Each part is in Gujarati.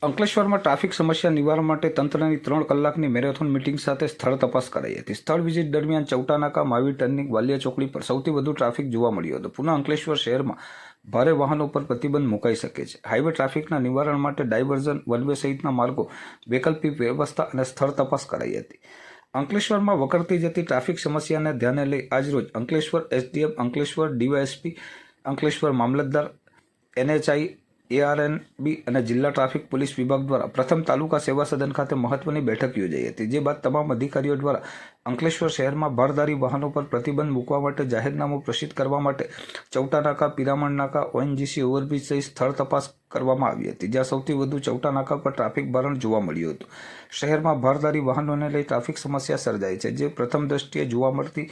અંકલેશ્વરમાં ટ્રાફિક સમસ્યા નિવારણ માટે તંત્રની 3 કલાકની મેરેથોન મીટિંગ સાથે સ્થળ તપાસ કરાઈ હતી. સ્થળ વિઝિટ દરમિયાન ચૌટાનાકા, મહાવીર ટર્નિંગ, વાલિયા ચોકડી પર સૌથી વધુ ટ્રાફિક જોવા મળ્યો હતો. પુનઃ અંકલેશ્વર શહેરમાં ભારે વાહનો પર પ્રતિબંધ મુકાઈ શકે છે. હાઈવે ટ્રાફિકના નિવારણ માટે ડાયવર્ઝન, વન વે સહિતના માર્ગો, વૈકલ્પિક વ્યવસ્થા અને સ્થળ તપાસ કરાઈ હતી. અંકલેશ્વરમાં વકરતી જતી ટ્રાફિક સમસ્યાને ધ્યાને લઈ આજરોજ અંકલેશ્વર એસડીએમ, અંકલેશ્વર ડીવાયએસપી, અંકલેશ્વર મામલતદાર, NHI, ARNB અને જિલ્લા ટ્રાફિક પોલીસ વિભાગ દ્વારા પ્રથમ તાલુકા સેવા સદન ખાતે મહત્વની બેઠક યોજાઈ હતી. જે બાદ તમામ અધિકારીઓ દ્વારા અંકલેશ્વર શહેરમાં ભારદારી વાહનો પર પ્રતિબંધ મૂકવા માટે જાહેરનામું પ્રસિદ્ધ કરવા માટે ચૌટાનાકા, પિરામણ નાકા, ONGC ઓવરબ્રિજ સહિત સ્થળ તપાસ કરવામાં આવી હતી. જ્યાં સૌથી વધુ ચૌટાનાકા પર ટ્રાફિક ભારણ જોવા મળ્યું હતું. શહેરમાં ભારદારી વાહનોને લઈ ટ્રાફિક સમસ્યા સર્જાઈ છે, જે પ્રથમ દ્રષ્ટિએ જોવા મળતી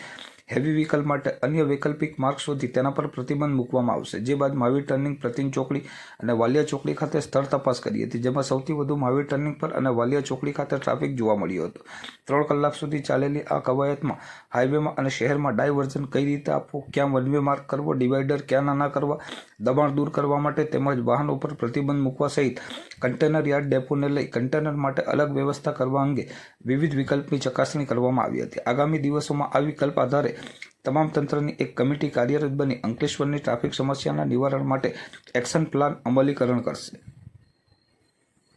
હેવી વ્હીકલ માટે અન્ય વૈકલ્પિક માર્ગ શોધી તેના પર પ્રતિબંધ મૂકવામાં આવશે. જે બાદ મહાવીર ટર્નિંગ, પ્રતિન ચોકડી અને વાલિયા ચોકડી ખાતે સ્થળ તપાસ કરી હતી, જેમાં સૌથી વધુ મહાવીર ટર્નિંગ પર અને વાલિયા ચોકડી ખાતે ટ્રાફિક જોવા મળ્યો હતો. 3 કલાક સુધી ચાલેલી આ કવાયતમાં હાઈવેમાં અને શહેરમાં ડાયવર્ઝન કઈ રીતે આપવું, ક્યાં વન વે માર્ગ કરવો, ડિવાઈડર ક્યાં નાના કરવા, દબાણ દૂર કરવા માટે તેમજ વાહનો પર પ્રતિબંધ મૂકવા સહિત કન્ટેનર યાર્ડ ડેપોને લઈ કન્ટેનર માટે અલગ વ્યવસ્થા કરવા અંગે વિવિધ વિકલ્પની ચકાસણી કરવામાં આવી હતી. આગામી દિવસોમાં આ વિકલ્પ આધારે તમામ તંત્રની એક કમિટી કાર્યરત બની અંકલેશ્વરની ટ્રાફિક સમસ્યાના નિવારણ માટે એક્શન પ્લાન અમલીકરણ કરશે.